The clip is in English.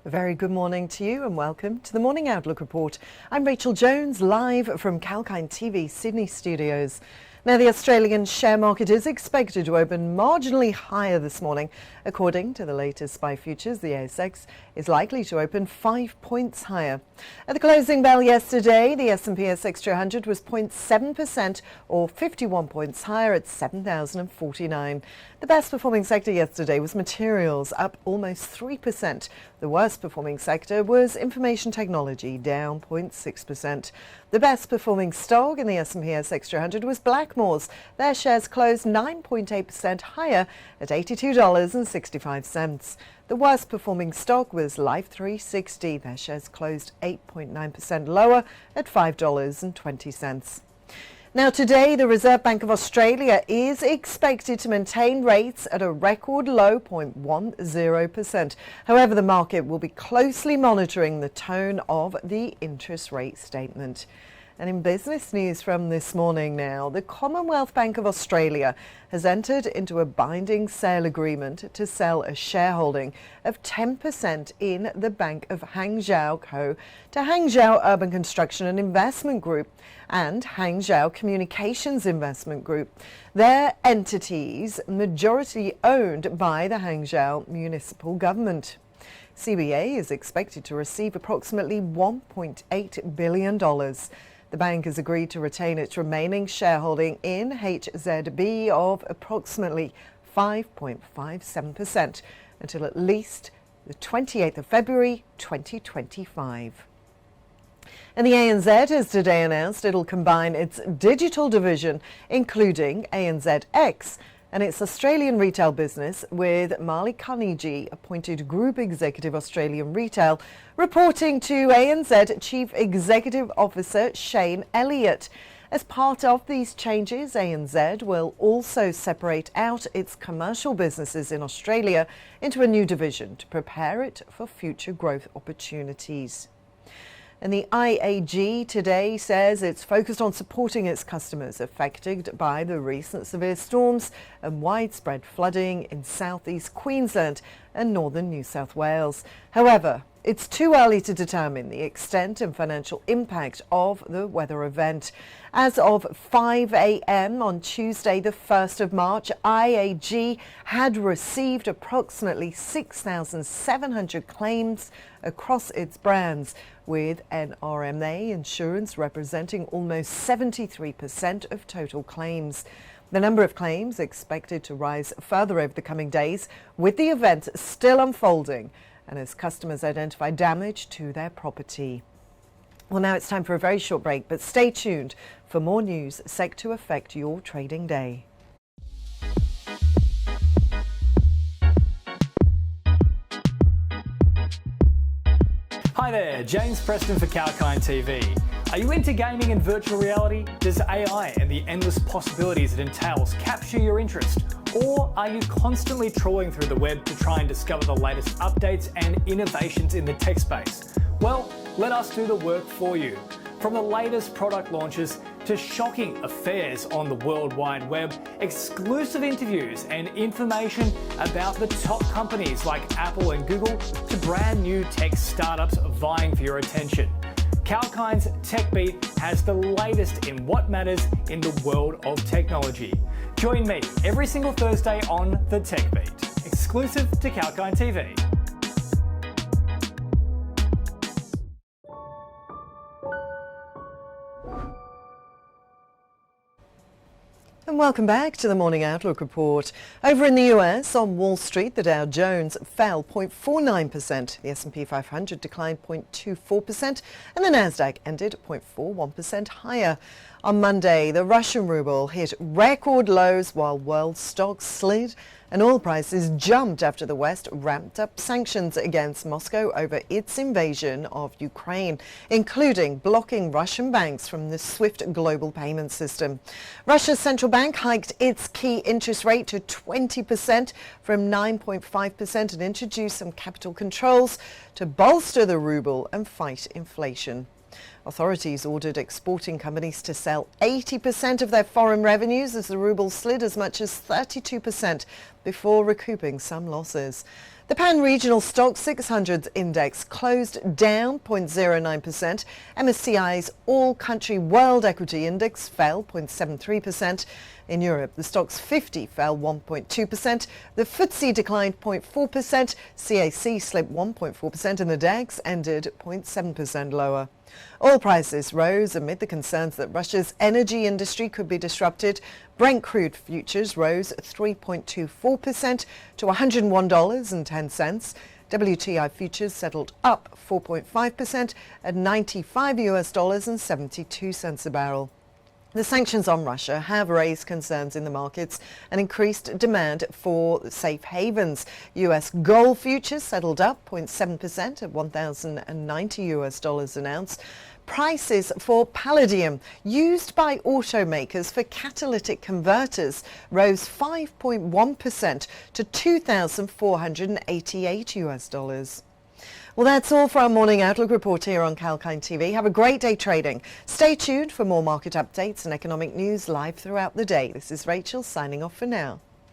A very good morning to you and welcome to the Morning Outlook Report. I'm Rachel Jones, live from Kalkine TV Sydney studios. Now, the Australian share market is expected to open marginally higher this morning. According to the latest SPI futures, the ASX is likely to open 5 points higher. At the closing bell yesterday, the S&P ASX 200 was 0.7% or 51 points higher at 7,049. The best performing sector yesterday was materials, up almost 3%. The worst performing sector was information technology, down 0.6%. The best performing stock in the S&P ASX 200 was Blackmores. Their shares closed 9.8% higher at $82.65. The worst performing stock was Life 360. Their shares closed 8.9% lower at $5.20. Now today, the Reserve Bank of Australia is expected to maintain rates at a record low 0.10%. However, the market will be closely monitoring the tone of the interest rate statement. And in business news from this morning now, the Commonwealth Bank of Australia has entered into a binding sale agreement to sell a shareholding of 10% in the Bank of Hangzhou Co. to Hangzhou Urban Construction and Investment Group and Hangzhou Communications Investment Group. They're entities majority owned by the Hangzhou Municipal Government. CBA is expected to receive approximately $1.8 billion. The bank has agreed to retain its remaining shareholding in HZB of approximately 5.57% until at least the 28th of February 2025. And the ANZ has today announced it'll combine its digital division, including ANZX, and its Australian retail business with Marley Carnegie, appointed Group Executive Australian Retail, reporting to ANZ Chief Executive Officer Shane Elliott. As part of these changes, ANZ will also separate out its commercial businesses in Australia into a new division to prepare it for future growth opportunities. And the IAG today says it's focused on supporting its customers affected by the recent severe storms and widespread flooding in southeast Queensland and northern New South Wales. However, it's too early to determine the extent and financial impact of the weather event. As of 5 a.m. on Tuesday, the 1st of March, IAG had received approximately 6,700 claims across its brands, with NRMA insurance representing almost 73% of total claims. The number of claims expected to rise further over the coming days, with the event still unfolding and as customers identify damage to their property. Well, now it's time for a very short break, but stay tuned for more news set to affect your trading day. Hi there, James Preston for Kalkine TV. Are you into gaming and virtual reality? Does AI and the endless possibilities it entails capture your interest? Or are you constantly trawling through the web to try and discover the latest updates and innovations in the tech space? Well, let us do the work for you. From the latest product launches to shocking affairs on the World Wide Web, exclusive interviews and information about the top companies like Apple and Google to brand new tech startups vying for your attention. Kalkine's Tech Beat has the latest in what matters in the world of technology. Join me every single Thursday on The Tech Beat, exclusive to Kalkine TV. And welcome back to the Morning Outlook Report. Over in the US, on Wall Street, the Dow Jones fell 0.49%, the S&P 500 declined 0.24%, and the Nasdaq ended 0.41% higher. On Monday, the Russian ruble hit record lows while world stocks slid and oil prices jumped after the West ramped up sanctions against Moscow over its invasion of Ukraine, including blocking Russian banks from the SWIFT global payment system. Russia's central bank hiked its key interest rate to 20% from 9.5% and introduced some capital controls to bolster the ruble and fight inflation. Authorities ordered exporting companies to sell 80% of their foreign revenues as the ruble slid as much as 32% before recouping some losses. The pan-regional stock 600 index closed down 0.09%. MSCI's all-country world equity index fell 0.73%. In Europe, the Stoxx 50 fell 1.2%. The FTSE declined 0.4%. CAC slipped 1.4%, and the DAX ended 0.7% lower. Oil prices rose amid the concerns that Russia's energy industry could be disrupted. Brent crude futures rose 3.24% to $101.10. WTI futures settled up 4.5% at $95.72 a barrel. The sanctions on Russia have raised concerns in the markets and increased demand for safe havens. US gold futures settled up 0.7% at $1,090 an ounce. Prices for palladium used by automakers for catalytic converters rose 5.1% to $2,488. Well, that's all for our morning outlook report here on Kalkine TV. Have a great day trading. Stay tuned for more market updates and economic news live throughout the day. This is Rachel signing off for now.